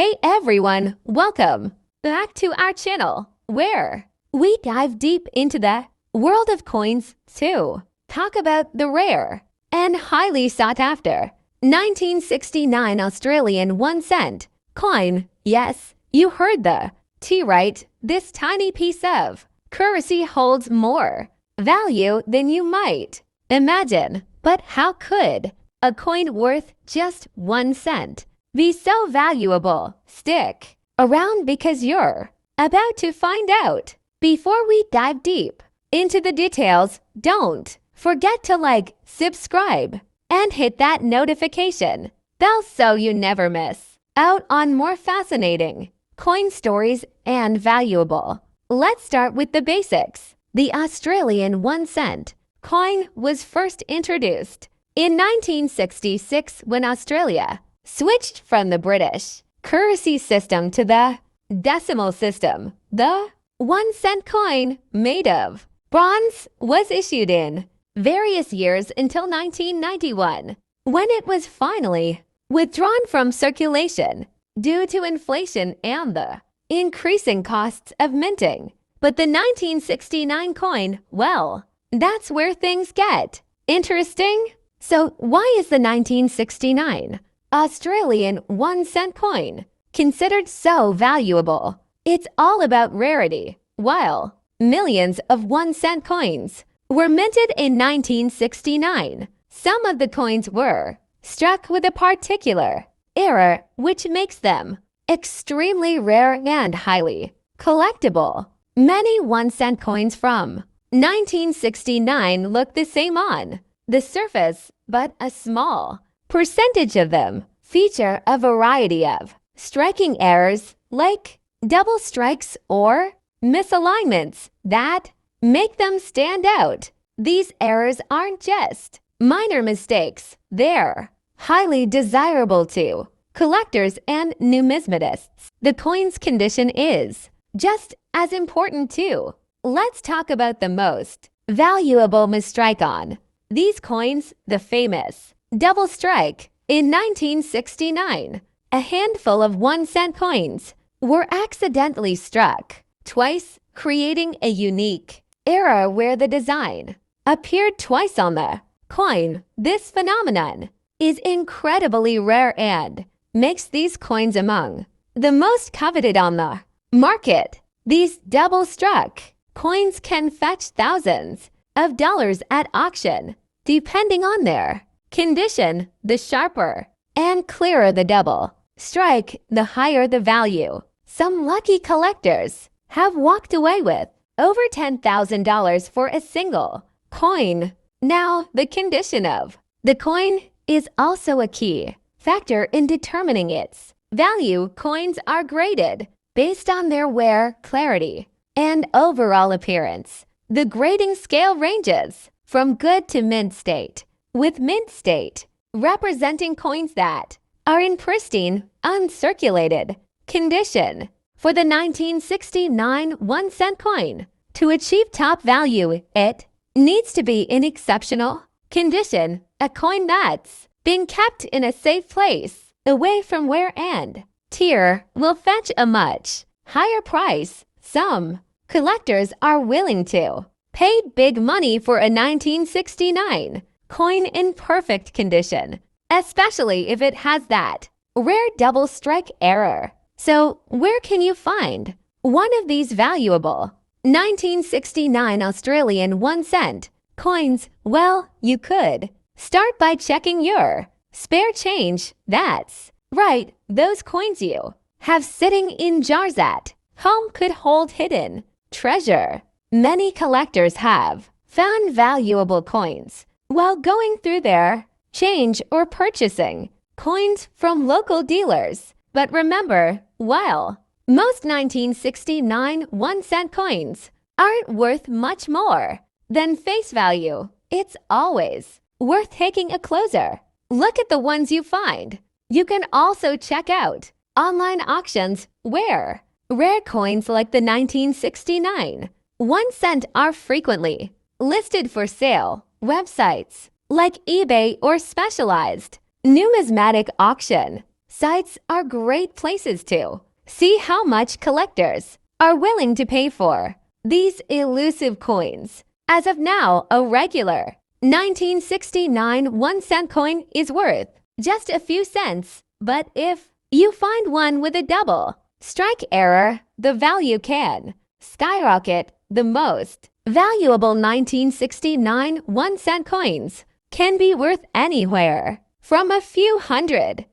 Hey everyone, welcome back to our channel where we dive deep into the world of coins to talk about the rare and highly sought after 1969 Australian 1 cent coin. Yes, you heard the T right. This tiny piece of currency holds more value than you might imagine. But how could a coin worth just 1 cent be so valuable? Stick around because you're about to find out. Before we dive deep into the details, don't forget to like, subscribe, and hit that notification bell so you never miss out on more fascinating coin stories and valuable. Let's start with the basics. The Australian 1 cent coin was first introduced in 1966 when Australia switched from the British currency system to the decimal system. The 1 cent coin, made of bronze, was issued in various years until 1991, when it was finally withdrawn from circulation due to inflation and the increasing costs of minting. But the 1969 coin, well, that's where things get interesting. So why is the 1969 Australian 1 cent coin considered so valuable? It's all about rarity. While millions of 1 cent coins were minted in 1969, some of the coins were struck with a particular error, which makes them extremely rare and highly collectible. Many 1 cent coins from 1969 look the same on the surface, but a small percentage of them feature a variety of striking errors like double strikes or misalignments that make them stand out. These errors aren't just minor mistakes, they're highly desirable to collectors and numismatists. The coin's condition is just as important too. Let's talk about the most valuable misstrike on these coins, the famous double strike. In 1969, a handful of 1 cent coins were accidentally struck twice, creating a unique error where the design appeared twice on the coin. This phenomenon is incredibly rare and makes these coins among the most coveted on the market. These double-struck coins can fetch thousands of dollars at auction, depending on their condition. The sharper and clearer the double strike, the higher the value. Some lucky collectors have walked away with over $10,000 for a single coin. Now, the condition of the coin is also a key factor in determining its value. Coins are graded based on their wear, clarity, and overall appearance. The grading scale ranges from good to mint state, with mint state representing coins that are in pristine, uncirculated condition. For the 1969 1 cent coin to achieve top value, it needs to be in exceptional condition, a coin that's been kept in a safe place, away from wear and tear, will fetch a much higher price. Some collectors are willing to pay big money for a 1969 coin in perfect condition, especially if it has that rare double strike error. So where can you find one of these valuable 1969 Australian 1 cent coins? Well, you could start by checking your spare change. That's right, those coins you have sitting in jars at home could hold hidden treasure. Many collectors have found valuable coins while going through their change or purchasing coins from local dealers. But remember, while most 1969 1 cent coins aren't worth much more than face value, it's always worth taking a closer look at the ones you find. You can also check out online auctions where rare coins like the 1969 1 cent are frequently listed for sale. Websites like eBay or specialized numismatic auction sites are great places to see how much collectors are willing to pay for these elusive coins. As of now, a regular 1969 1-cent coin is worth just a few cents, but if you find one with a double strike error, the value can skyrocket. The most valuable 1969 1-cent coins can be worth anywhere from a few $100s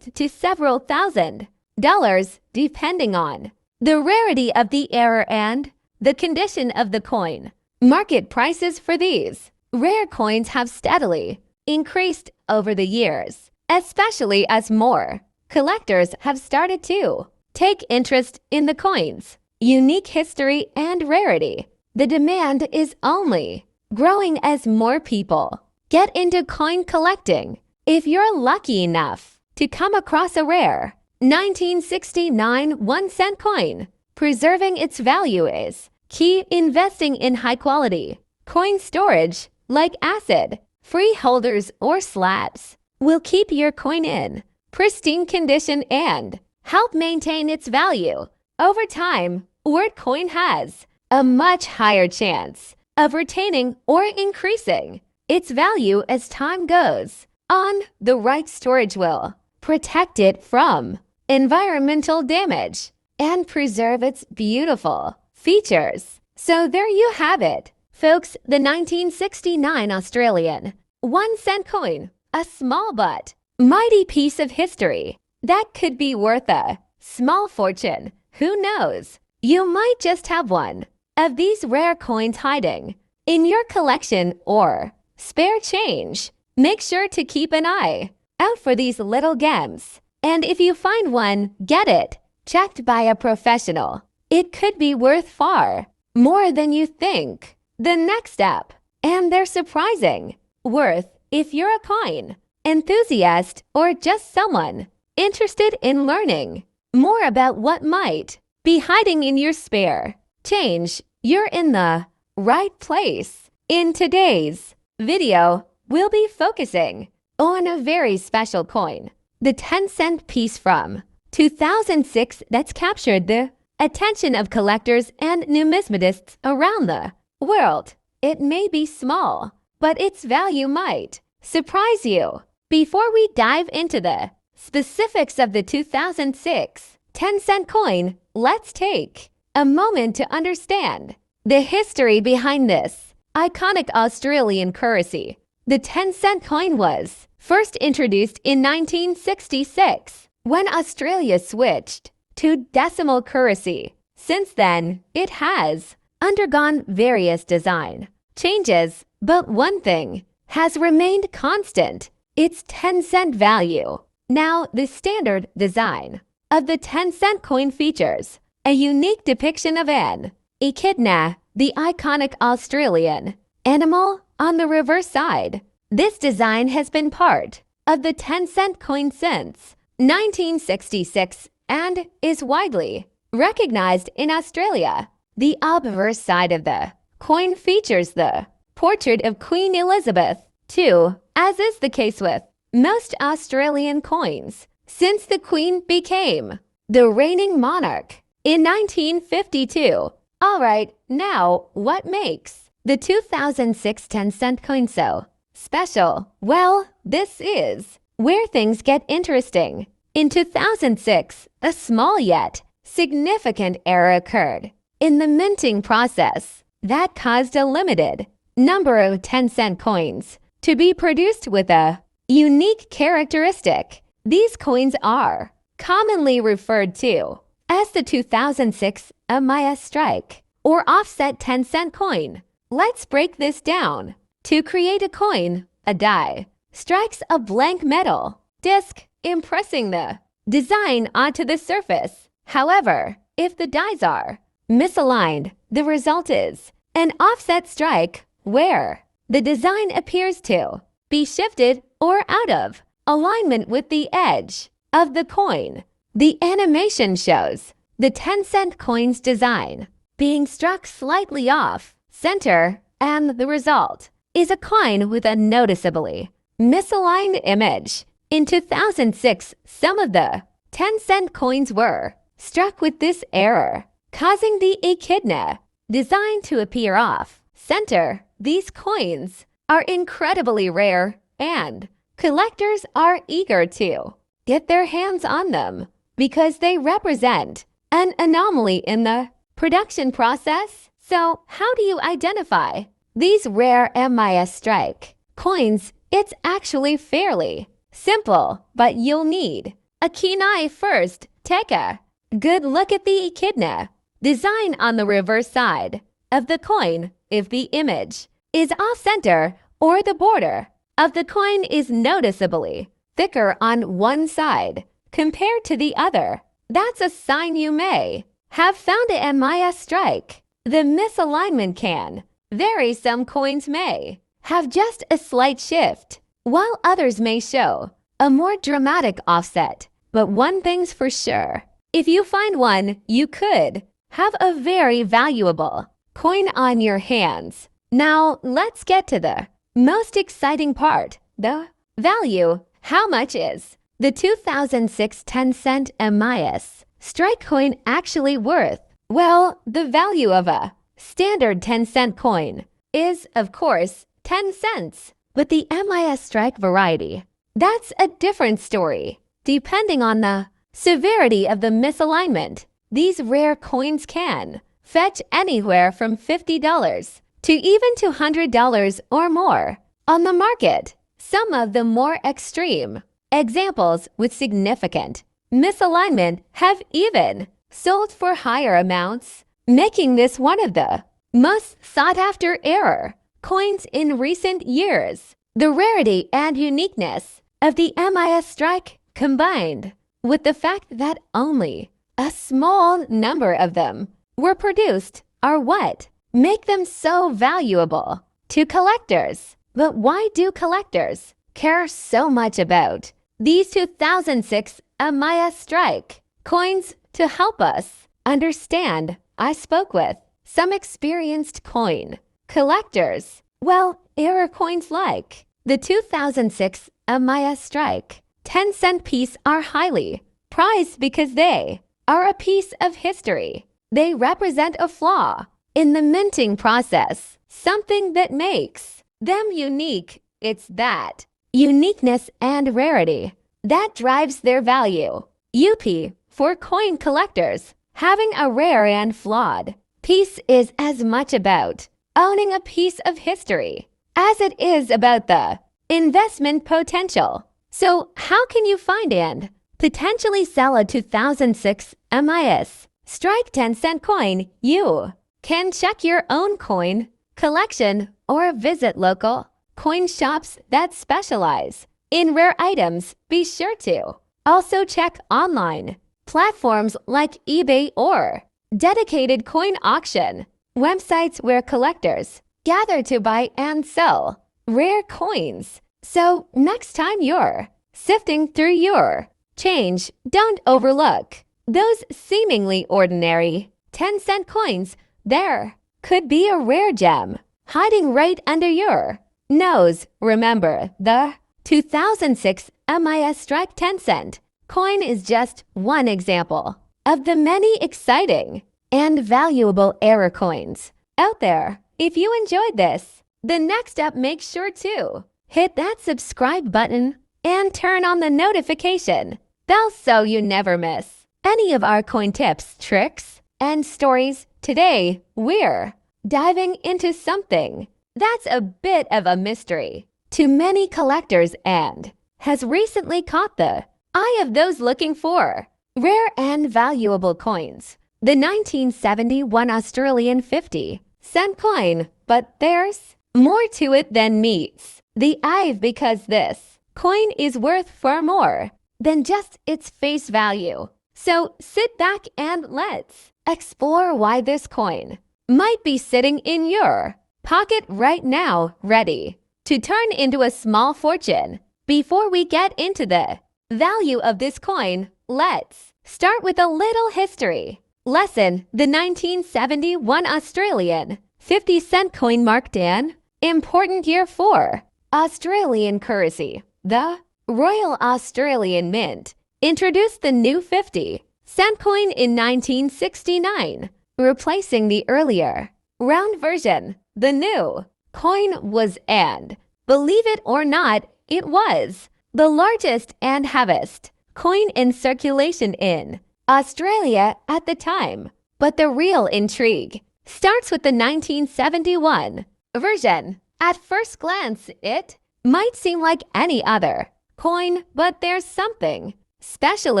to several $1,000, depending on the rarity of the error and the condition of the coin. Market prices for these rare coins have steadily increased over the years, especially as more collectors have started to take interest in the coin's unique history and rarity. The demand is only growing as more people get into coin collecting. If you're lucky enough to come across a rare 1969 1-cent coin, preserving its value is key. Investing in high-quality coin storage like acid-free holders or slabs will keep your coin in pristine condition and help maintain its value. Over time, word coin has a much higher chance of retaining or increasing its value as time goes on. The right storage will protect it from environmental damage and preserve its beautiful features. So there you have it, folks, the 1969 Australian 1-cent coin, a small but mighty piece of history that could be worth a small fortune. Who knows? You might just have one of these rare coins hiding in your collection or spare change. Make sure to keep an eye out for these little gems. And if you find one, get it checked by a professional. It could be worth far more than you think. The next step, and they're surprising worth if you're a coin enthusiast or just someone interested in learning more about what might be hiding in your spare change. You're in the right place. In today's video, we'll be focusing on a very special coin, the 10-cent piece from 2006 that's captured the attention of collectors and numismatists around the world. It may be small, but its value might surprise you. Before we dive into the specifics of the 2006 10-cent coin, let's take a moment to understand the history behind this iconic Australian currency. The 10-cent coin was first introduced in 1966 when Australia switched to decimal currency. Since then, it has undergone various design changes, but one thing has remained constant: its 10-cent value. Now, the standard design of the 10-cent coin features a unique depiction of an echidna, the iconic Australian animal, on the reverse side. This design has been part of the 10-cent coin since 1966 and is widely recognized in Australia. The obverse side of the coin features the portrait of Queen Elizabeth II, as is the case with most Australian coins since the Queen became the reigning monarch in 1952. Alright, now what makes the 2006 10-cent coin so special? Well, this is where things get interesting. In 2006, a small yet significant error occurred in the minting process that caused a limited number of 10-cent coins to be produced with a unique characteristic. These coins are commonly referred to as the 2006 Amaya Strike or offset 10-cent coin. Let's break this down. To create a coin, a die strikes a blank metal disc, impressing the design onto the surface. However, if the dies are misaligned, the result is an offset strike where the design appears to be shifted or out of alignment with the edge of the coin. The animation shows the 10-cent coin's design being struck slightly off center, and the result is a coin with a noticeably misaligned image. In 2006, some of the 10-cent coins were struck with this error, causing the echidna, designed to appear off center. These coins are incredibly rare and collectors are eager to get their hands on them because they represent an anomaly in the production process. So how do you identify these rare MIS strike coins? It's actually fairly simple, but you'll need a keen eye first. Take a good look at the echidna design on the reverse side of the coin. If the image is off-center or the border of the coin is noticeably thicker on one side compared to the other, that's a sign you may have found a MIS strike. The misalignment can vary. Some coins may have just a slight shift, while others may show a more dramatic offset. But one thing's for sure, if you find one, you could have a very valuable coin on your hands. Now, let's get to the most exciting part, the value. How much is the 2006 10-cent MIS strike coin actually worth? Well, the value of a standard 10-cent coin is, of course, 10 cents. But the MIS strike variety, that's a different story. Depending on the severity of the misalignment, these rare coins can fetch anywhere from $50 to even $200 or more on the market. Some of the more extreme examples with significant misalignment have even sold for higher amounts, making this one of the most sought-after error coins in recent years. The rarity and uniqueness of the MIS strike, combined with the fact that only a small number of them were produced, are what make them so valuable to collectors. But why do collectors care so much about these 2006 MIS strike coins? To help us understand, I spoke with some experienced coin collectors. Well, error coins like the 2006 MIS strike 10-cent piece are highly prized because they are a piece of history. They represent a flaw in the minting process, something that makes them unique. It's that uniqueness and rarity that drives their value. UP, for coin collectors, having a rare and flawed piece is as much about owning a piece of history as it is about the investment potential. So how can you find and potentially sell a 2006 MIS strike 10-cent coin? You can check your own coin collection or visit local coin shops that specialize in rare items. Be sure to also check online platforms like eBay or dedicated coin auction websites where collectors gather to buy and sell rare coins. So next time you're sifting through your change, don't overlook those seemingly ordinary 10-cent coins. There could be a rare gem hiding right under your nose. Remember, the 2006 MIS strike 10-cent coin is just one example of the many exciting and valuable error coins out there. If you enjoyed this, the next step, make sure to hit that subscribe button and turn on the notification bell so you never miss any of our coin tips, tricks, and stories. Today, we're diving into something that's a bit of a mystery to many collectors and has recently caught the eye of those looking for rare and valuable coins. The 1971 Australian 50-cent coin. But there's more to it than meets the eye, because this coin is worth far more than just its face value. So sit back and let's explore why this coin might be sitting in your pocket right now, ready to turn into a small fortune. Before we get into the value of this coin, let's start with a little history lesson. The 1971 Australian 50-cent coin marked an important year for Australian currency. The Royal Australian Mint introduced the new 50-cent coin in 1969, replacing the earlier round version. The new coin was, and believe it or not, it was the largest and heaviest coin in circulation in Australia at the time. But the real intrigue starts with the 1971 version. At first glance, it might seem like any other coin, but there's something special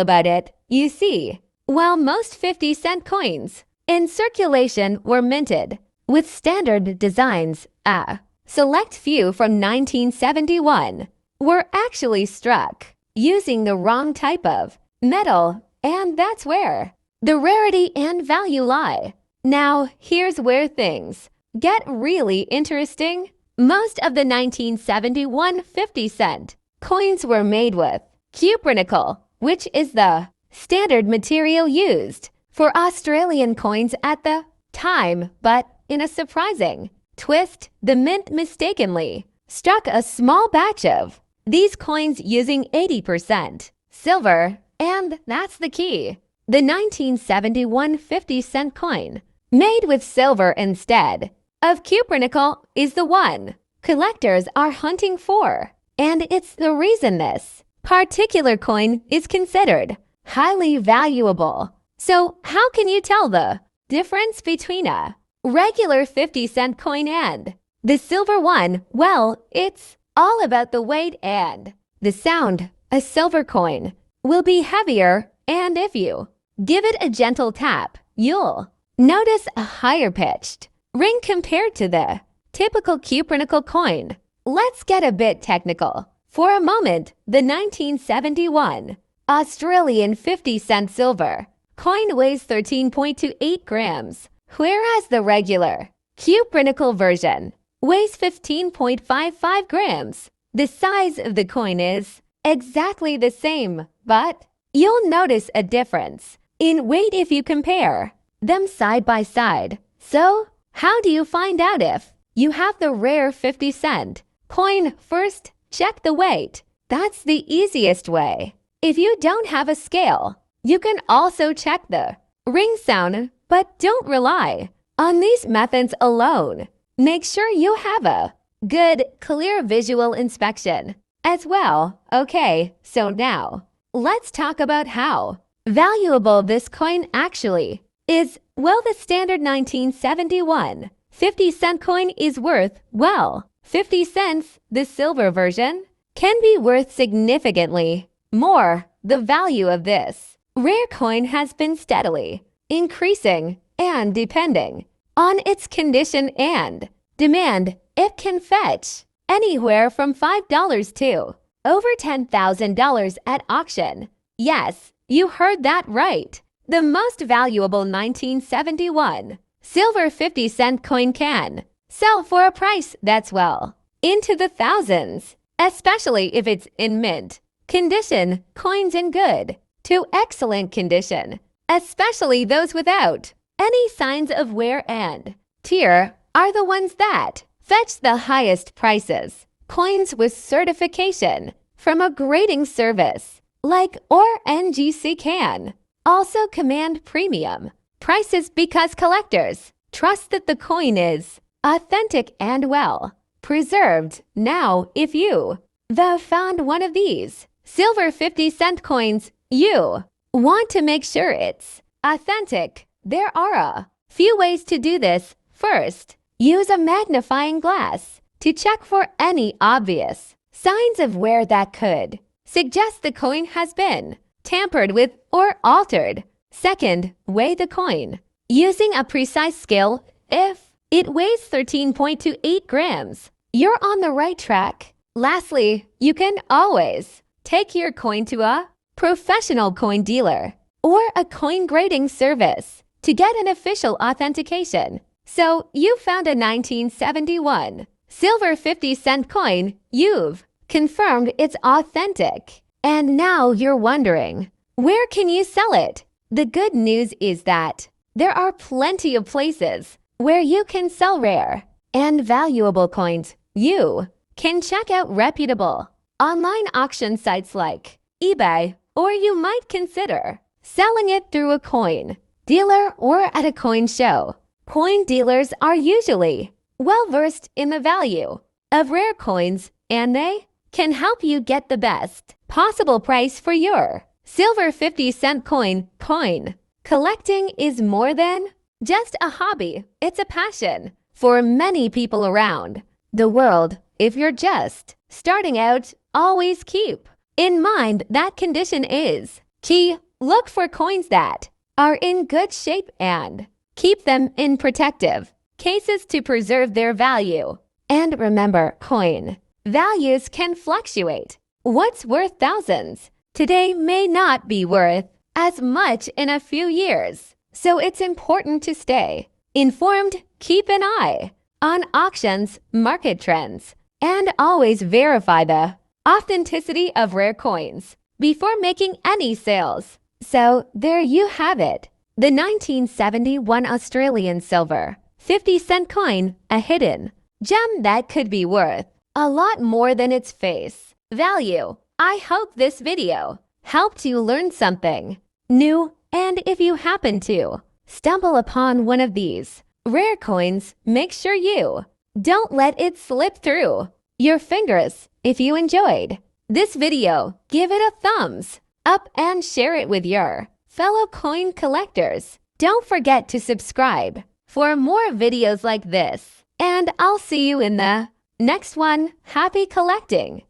about it. You see, while most 50-cent coins in circulation were minted with standard designs, a select few from 1971 were actually struck using the wrong type of metal, and that's where the rarity and value lie. Now, here's where things get really interesting. Most of the 1971 50-cent coins were made with cupronickel, which is the standard material used for Australian coins at the time, but in a surprising twist, the mint mistakenly struck a small batch of these coins using 80% silver, and that's the key. The 1971 50-cent coin, made with silver instead of cupronickel, is the one collectors are hunting for, and it's the reason this particular coin is considered highly valuable. So how can you tell the difference between a regular 50-cent coin and the silver one? Well, it's all about the weight and the sound. A silver coin will be heavier, and if you give it a gentle tap, you'll notice a higher pitched ring compared to the typical cupronickel coin. Let's get a bit technical for a moment. The 1971 Australian 50-cent silver coin weighs 13.28 grams, whereas the regular cupronickel version weighs 15.55 grams. The size of the coin is exactly the same, but you'll notice a difference in weight if you compare them side by side. So, how do you find out if you have the rare 50-cent coin? First, check the weight. That's the easiest way. If you don't have a scale, you can also check the ring sound, but don't rely on these methods alone. Make sure you have a good, clear visual inspection as well. Okay, so now let's talk about how valuable this coin actually is. Well, the standard 1971 50-cent coin is worth, well, 50 cents. The silver version can be worth significantly more. The value of this rare coin has been steadily increasing, and depending on its condition and demand, it can fetch anywhere from $5 to over $10,000 at auction. Yes, you heard that right. The most valuable 1971 silver 50-cent coin can sell for a price that's well into the thousands, especially if it's in mint condition. Coins in good to excellent condition, especially those without any signs of wear and tear, are the ones that fetch the highest prices. Coins with certification from a grading service like NGC can also command premium prices because collectors trust that the coin is authentic and well preserved. Now, if you have found one of these silver 50-cent coins, you want to make sure it's authentic. There are a few ways to do this. First, use a magnifying glass to check for any obvious signs of wear that could suggest the coin has been tampered with or altered. Second, weigh the coin using a precise scale. If it weighs 13.28 grams, you're on the right track. Lastly, you can always take your coin to a professional coin dealer or a coin grading service to get an official authentication. So you found a 1971 silver 50-cent coin. You've confirmed it's authentic. And now you're wondering, where can you sell it? The good news is that there are plenty of places where you can sell rare and valuable coins. You can check out reputable online auction sites like eBay, or you might consider selling it through a coin dealer or at a coin show. Coin dealers are usually well-versed in the value of rare coins, and they can help you get the best possible price for your silver 50-cent coin. Collecting is more than just a hobby. It's a passion for many people around the world. If you're just starting out, always keep in mind that condition is key. Look for coins that are in good shape and keep them in protective cases to preserve their value. And remember, coin values can fluctuate. What's worth thousands today may not be worth as much in a few years. So it's important to stay informed, keep an eye on auctions, market trends, and always verify the authenticity of rare coins before making any sales. So there you have it. The 1971 Australian silver 50-cent coin, a hidden gem that could be worth a lot more than its face value. I hope this video helped you learn something new, and if you happen to stumble upon one of these rare coins, make sure you don't let it slip through your fingers. If you enjoyed this video, give it a thumbs up and share it with your fellow coin collectors. Don't forget to subscribe for more videos like this, and I'll see you in the next one. Happy collecting!